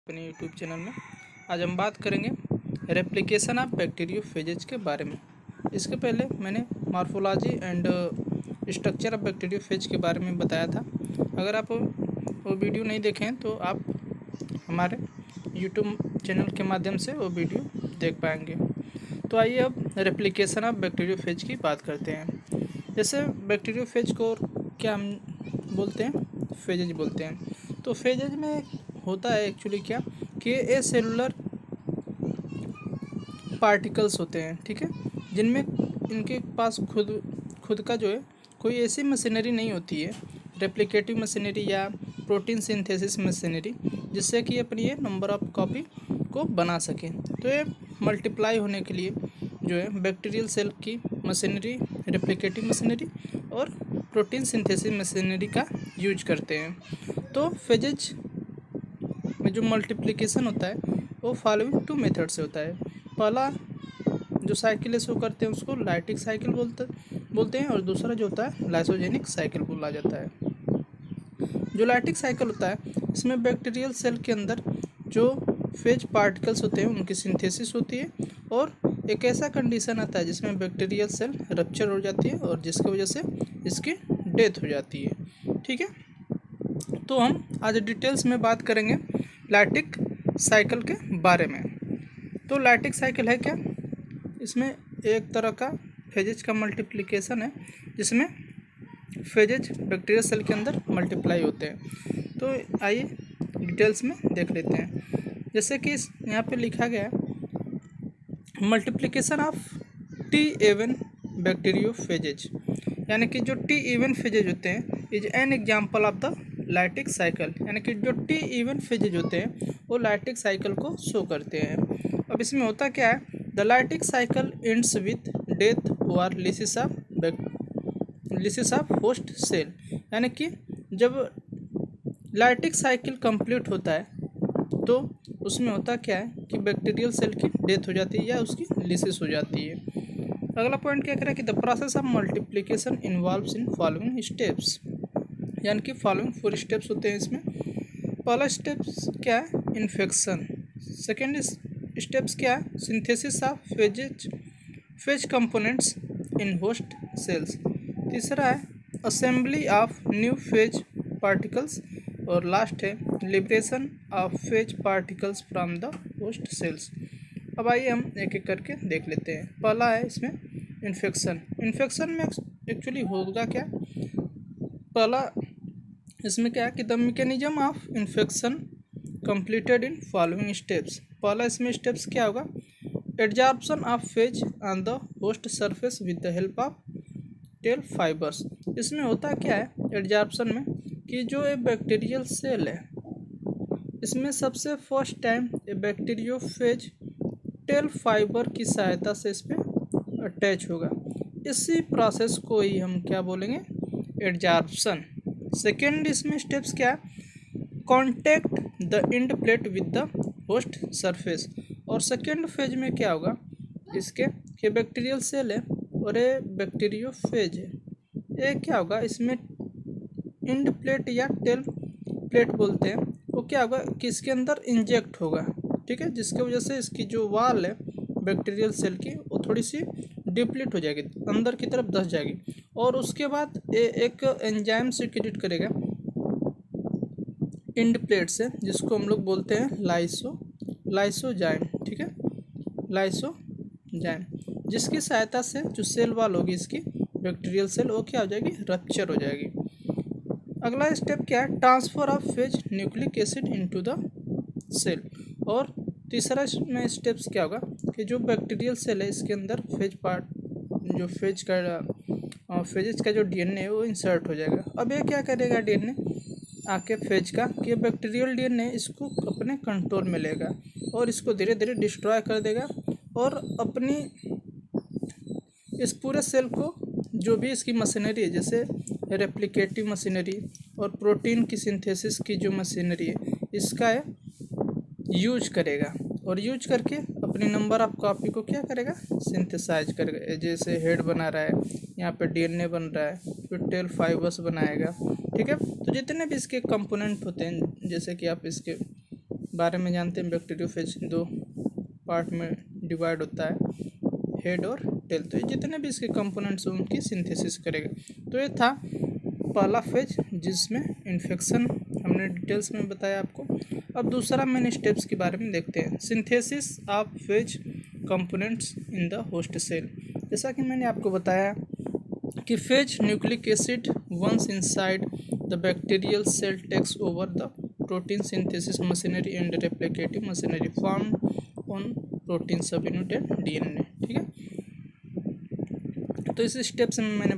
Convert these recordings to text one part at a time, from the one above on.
अपने YouTube channel में आज हम बात करेंगे रेप्लिकेशन ऑफ बैक्टीरियोफेजेज के बारे में। इसके पहले मैंने morphology and structure of bacteriophage के बारे में बताया था। अगर आप वो वीडियो नहीं देखें तो आप हमारे यूट्यूब चैनल के माध्यम से वो वीडियो देख पाएंगे। तो आइए अब रेप्लिकेशन ऑफ बैक्टीरियोफेज की बात करते हैं। जैसे बैक्टीरियोफेज को क्या हम बोलते हैं, फेजेज बोलते हैं। तो फेजेज में होता है एक्चुअली क्या कि ए सेलुलर पार्टिकल्स होते हैं, ठीक है, जिनमें इनके पास खुद का जो है कोई ऐसी मशीनरी नहीं होती है, रेप्लिकेटिव मशीनरी या प्रोटीन सिंथेसिस मशीनरी, जिससे कि अपनी ये नंबर ऑफ कॉपी को बना सकें। तो ये मल्टीप्लाई होने के लिए जो है बैक्टीरियल सेल की मशीनरी, रेप्लिकेटिव मशीनरी और प्रोटीन सिंथेसिस मशीनरी का यूज करते हैं। तो फेजेज में जो मल्टीप्लिकेशन होता है वो फॉलोइंग टू मेथड से होता है। पहला जो साइकिल है शो करते हैं उसको लाइटिक साइकिल बोलते हैं और दूसरा जो होता है लाइसोजेनिक साइकिल बोला जाता है। जो लाइटिक साइकिल होता है इसमें बैक्टीरियल सेल के अंदर जो फेज पार्टिकल्स होते हैं उनकी सिंथेसिस होती है और एक ऐसा कंडीशन आता है जिसमें बैक्टीरियल सेल रप्चर हो जाती है और जिसकी वजह से इसकी डेथ हो जाती है, ठीक है। तो हम आज डिटेल्स में बात करेंगे लाइटिक साइकिल के बारे में। तो लाइटिक साइकिल है क्या? इसमें एक तरह का फेजेज का मल्टीप्लिकेशन है जिसमें फेजेज बैक्टीरियल सेल के अंदर मल्टीप्लाई होते हैं। तो आइए डिटेल्स में देख लेते हैं। जैसे कि यहाँ पे लिखा गया मल्टीप्लिकेशन ऑफ टी इवन बैक्टीरियोफेजेज, यानी कि जो टी इवन फेजेज होते हैं is an example of the lytic cycle, यानी कि जो टी इवन फेजेज होते हैं वो लाइटिक साइकिल को शो करते हैं। अब इसमें होता क्या है, the lytic cycle ends with death और लिसिस ऑफ होस्ट सेल, यानी कि जब लाइटिक साइकिल कंप्लीट होता है तो उसमें होता क्या है कि बैक्टीरियल सेल की डेथ हो जाती है या उसकी लिसिस हो जाती है। अगला पॉइंट क्या करें कि the process of multiplication involves in following steps, यानी कि फॉलोइंग 4 स्टेप्स होते हैं इसमें। पहला स्टेप्स क्या है, इन्फेक्शन। सेकेंड स्टेप्स क्या है, synthesis of phage components in host cells. तीसरा है assembly of new phase particles और लास्ट है liberation of phage particles from the host cells. अब आइए हम एक एक करके देख लेते हैं। पहला है इसमें इन्फेक्शन। इन्फेक्शन में एक्चुअली होगा क्या, पहला इसमें क्या है कि the mechanism of infection completed in following steps. पहला इसमें स्टेप्स क्या होगा, adsorption of phase on the host surface with the help of tell fibres. इसमें होता क्या है एडजॉर्प्शन में कि जो एक बैक्टीरियल सेल है इसमें सबसे फर्स्ट टाइम ए बैक्टीरियोफेज टेल फाइबर की सहायता से इस पर अटैच होगा। इसी प्रोसेस को ही हम क्या बोलेंगे, एडजॉर्प्शन। सेकेंड इसमें स्टेप्स क्या है, contact the end plate with the host surface. और सेकेंड फेज में क्या होगा इसके कि बैक्टीरियल सेल है और ये बैक्टीरियोफेज है, ये क्या होगा इसमें एंड प्लेट या टेल प्लेट बोलते हैं, वो क्या होगा कि इसके अंदर इंजेक्ट होगा, ठीक है, जिसकी वजह से इसकी जो वाल है बैक्टीरियल सेल की वो थोड़ी सी डिप्लीट हो जाएगी, अंदर की तरफ धंस जाएगी और उसके बाद एक एंजाइम सिक्रीट करेगा एंड प्लेट से, जिसको हम लोग बोलते हैं लाइसोजाइम, ठीक है, लाइसोजाइम, जिसकी सहायता से जो सेल वाल होगी इसकी बैक्टीरियल सेल वो क्या हो जाएगी, रप्चर हो जाएगी। अगला स्टेप क्या है, transfer of phage nucleic acid into the cell. और तीसरा में स्टेप्स क्या होगा कि जो बैक्टीरियल सेल है इसके अंदर फेजेज का जो डीएनए है वो इंसर्ट हो जाएगा। अब ये क्या करेगा डीएनए आके फेज का कि बैक्टीरियल डीएनए इसको अपने कंट्रोल में लेगा और इसको धीरे धीरे डिस्ट्रॉय कर देगा और अपनी इस पूरे सेल को जो भी इसकी मशीनरी है जैसे रेप्लिकेटिव मशीनरी और प्रोटीन की सिंथेसिस की जो मशीनरी है इसका यूज करेगा और यूज करके अपनी नंबर ऑफ कॉपी को क्या करेगा, सिंथेसाइज करेगा। जैसे हेड बना रहा है, यहाँ पे डीएनए बन रहा है, फिर टेल फाइबर्स बनाएगा, ठीक है। तो जितने भी इसके कंपोनेंट होते हैं जैसे कि आप इसके बारे में जानते हैं। बैक्टीरियोफेज दो पार्ट में डिवाइड होता है, हेड और टेल। तो ये जितने भी इसके कंपोनेंट्स हैं उनकी सिंथेसिस करेगा। तो ये था पहला फेज जिसमें इन्फेक्शन हमने डिटेल्स में बताया आपको। अब दूसरा मेन स्टेप्स के बारे में देखते हैं, synthesis of phage components in the host cell. जैसा कि मैंने आपको बताया कि phage nucleic acid once inside the bacterial cell takes over the protein synthesis machinery and replicative machinery form on protein subunit and DNA. ठीक है, तो इस स्टेप्स में मैंने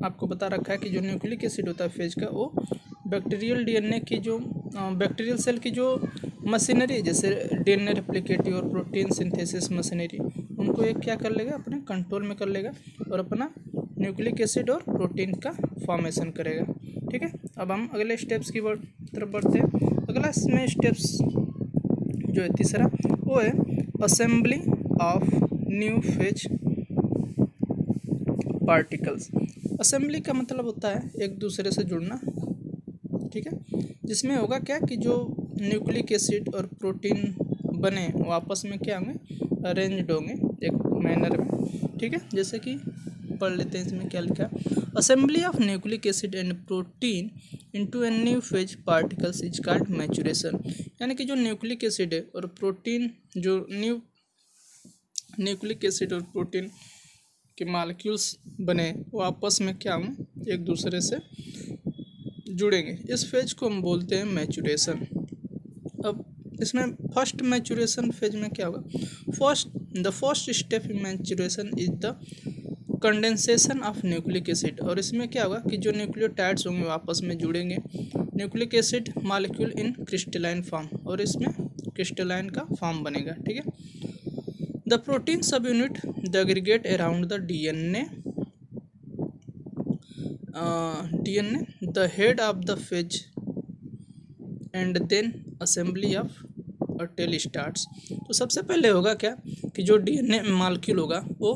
आपको बता रखा है कि जो न्यूक्लिक एसिड होता है फेज का, वो बैक्टीरियल डीएनए की जो बैक्टीरियल सेल की जो मशीनरी जैसे डीएनए रेप्लिकेटिव और प्रोटीन सिंथेसिस मशीनरी, उनको एक क्या कर लेगा, अपने कंट्रोल में कर लेगा और अपना न्यूक्लिक एसिड और प्रोटीन का फॉर्मेशन करेगा। ठीक है, अब हम अगले स्टेप्स की तरफ बढ़ते हैं। अगला इसमें स्टेप्स जो है तीसरा, वो है assembly of new phase particles. Assembly का मतलब होता है एक दूसरे से जुड़ना। ठीक है, जिसमें होगा क्या कि जो न्यूक्लिक एसिड और प्रोटीन बने वो आपस में क्या होंगे, अरेंज्ड होंगे एक मैनर में। ठीक है, जैसे कि पढ़ लेते हैं इसमें क्या लिखा है, assembly of nucleic acid and protein into a new phase particles is called maturation. यानी कि जो न्यूक्लिक एसिड है और प्रोटीन, जो न्यूक्लिक एसिड और प्रोटीन के मॉलिक्यूल्स बने वो आपस में क्या होंगे, एक दूसरे से जुड़ेंगे। इस फेज को हम बोलते हैं मैचुरेशन। अब इसमें फर्स्ट मैचुरेशन फेज में क्या होगा, the first step in maturation is the condensation of nucleic acid. और इसमें क्या होगा कि जो न्यूक्लियोटाइड्स होंगे वो आपस में जुड़ेंगे, nucleic acid molecule in crystalline form, और इसमें क्रिस्टलाइन का फॉर्म बनेगा। ठीक है, the protein subunit the aggregate around the DNA the head of the phage and then assembly of a tail starts. तो सबसे पहले होगा क्या कि जो डीएनए मॉलिक्यूल होगा वो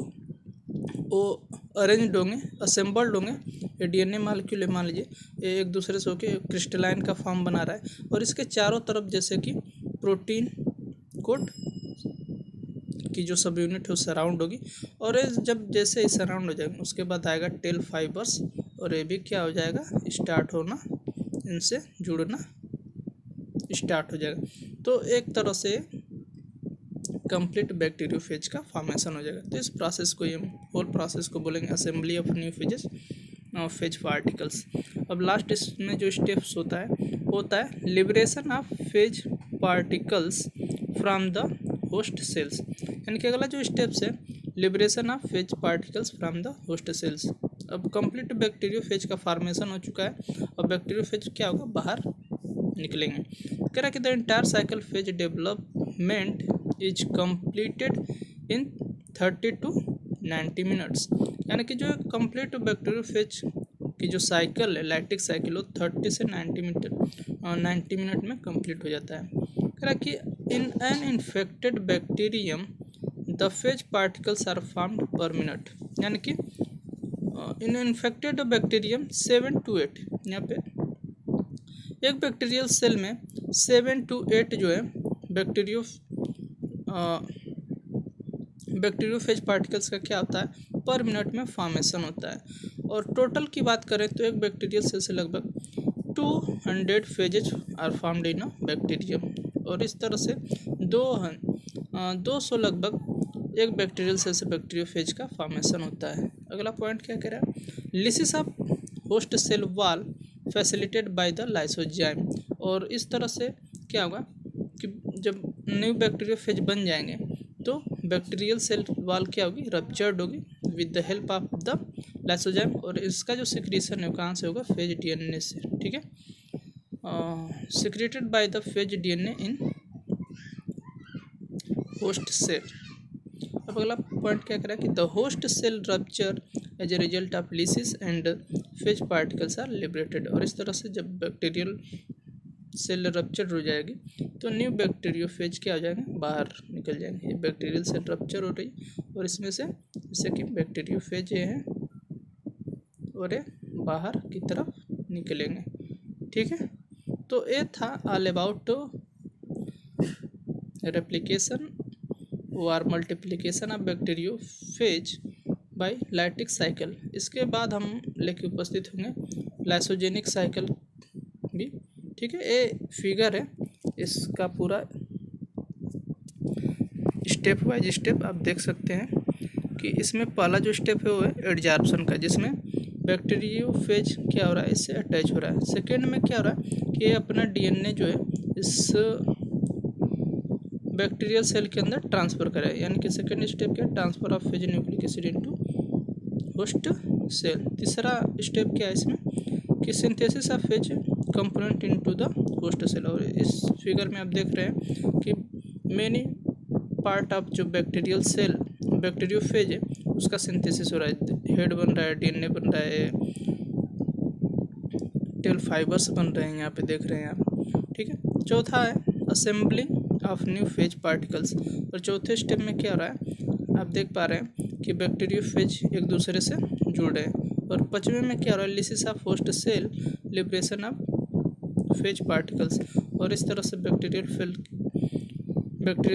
अरेंज्ड होंगे, असेंबल्ड होंगे। ये डीएनए मॉलिक्यूल मान लीजिए ये एक दूसरे से होकर क्रिस्टलाइन का फॉर्म बना रहा है, और इसके चारों तरफ जैसे कि प्रोटीन कोट की जो सब यूनिट है वो सराउंड होगी, और जब जैसे ही सराउंड हो जाएगा उसके बाद आएगा टेल फाइबर्स, और ये भी क्या हो जाएगा, स्टार्ट होना, इनसे जुड़ना स्टार्ट हो जाएगा। तो एक तरह से कंप्लीट बैक्टीरियोफेज का फॉर्मेशन हो जाएगा। तो इस प्रोसेस को, ये होल प्रोसेस को बोलेंगे assembly of new phases phase particles. अब लास्ट इसमें जो स्टेप्स होता है liberation of phage particles from the host cells. यानी कि अगला जो स्टेप्स है liberation of phage particles from the host cells. अब कंप्लीट बैक्टीरियोफेज का फॉर्मेशन हो चुका है, अब बैक्टीरियोफेज क्या होगा, बाहर निकलेंगे। कह रहा है कि the entire cycle phase development is completed in 30 to 90 minutes. यानी कि जो कंप्लीट बैक्टीरियोफेज की जो साइकिल है, लैक्टिक साइकिल, वो 30 से 90 मिनट में कंप्लीट हो जाता है। कह रहा है कि in an infected bacterium the phage particles are formed per minute. यानी कि इन इन्फेक्टेड बैक्टीरियम 7 to 8, यहाँ पे एक बैक्टीरियल सेल में 7 to 8 जो है बैक्टीरियोफेज पार्टिकल्स का क्या होता है, पर मिनट में फॉर्मेशन होता है। और टोटल की बात करें तो एक बैक्टीरियल सेल से लगभग 200 phages are formed in a bacterium, और इस तरह से 200 लगभग एक बैक्टीरियल सेल से बैक्टीरियोफेज का फॉर्मेशन होता है। अगला पॉइंट क्या कह रहा है, lysis of host cell wall facilitated by the lysozyme. और इस तरह से क्या होगा कि जब न्यू बैक्टीरियोफेज बन जाएंगे तो बैक्टीरियल सेल वॉल क्या होगी, रप्चर्ड होगी with the help of the lysozyme, और इसका जो सिक्रीशन है कहाँ से होगा, फेज डीएनए से। ठीक है, secreted by the phage DNA in host cell. अब अगला पॉइंट क्या करा कि the host cell rupture as a result of lysis and phage particles are liberated. और इस तरह से जब बैक्टीरियल सेल रप्चर हो जाएगी तो न्यू बैक्टीरियोफेज क्या हो जाएंगे, बाहर निकल जाएंगे। ये बैक्टीरियल सेल रप्चर हो रही और इसमें से जैसे कि बैक्टीरियोफेज ये है और ये बाहर की तरफ निकलेंगे। ठीक है, तो ये था ऑल अबाउट रेप्लिकेशन और multiplication of bacteriophage by lytic cycle. इसके बाद हम लेके उपस्थित होंगे लाइसोजेनिक साइकिल भी। ठीक है, ये फिगर है, इसका पूरा स्टेप वाइज स्टेप आप देख सकते हैं कि इसमें पहला जो स्टेप है वो है एडजॉर्प्शन का, जिसमें बैक्टीरियोफेज क्या हो रहा है, इससे अटैच हो रहा है। सेकेंड में क्या हो रहा है कि ये अपना डीएनए जो है इस बैक्टीरियल सेल के अंदर ट्रांसफ़र करे, यानी कि सेकेंड स्टेप क्या है, transfer of phage nucleic acid into host cell. तीसरा स्टेप क्या है इसमें कि synthesis of phage component into the host cell. और इस फिगर में आप देख रहे हैं कि मेनी पार्ट ऑफ जो बैक्टीरियल सेल बैक्टीरियोफेज है उसका सिंथेसिस हो रहा है। हेड बन रहा है, डीएनए बन रहा है, टेल फाइबर्स बन रहे हैं, यहाँ पे देख रहे हैं आप। ठीक है, चौथा है assembling of new phase particles. और चौथे स्टेप में क्या हो रहा है, आप देख पा रहे हैं कि बैक्टीरियोफेज एक दूसरे से जुड़ रहे हैं। और पांचवें में क्या हो रहा है, lysis of host cell, liberation of phage particles. और इस तरह से बैक्टीरियल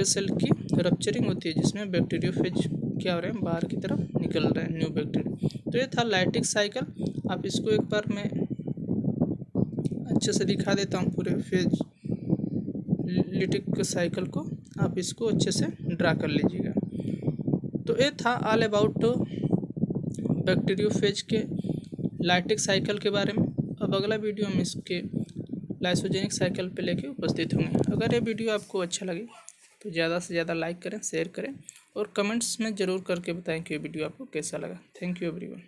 सेल की रप्चरिंग होती है, जिसमें बैक्टीरियोफेज क्या हो रहे हैं, बाहर की तरफ निकल रहे हैं न्यू बैक्टीरिया। तो ये था लाइटिक साइकिल। आप इसको एक बार मैं अच्छे से दिखा देता हूँ, पूरे फेज लिटिक साइकिल को आप इसको अच्छे से ड्रा कर लीजिएगा। तो ये था ऑल अबाउट बैक्टीरियोफेज के लाइटिक साइकिल के बारे में। अब अगला वीडियो हम इसके लाइसोजेनिक साइकिल पे लेके उपस्थित होंगे। अगर ये वीडियो आपको अच्छा लगे तो ज़्यादा से ज़्यादा लाइक करें, शेयर करें और कमेंट्स में ज़रूर करके बताएं कि ये वीडियो आपको कैसा लगा। Thank you everyone.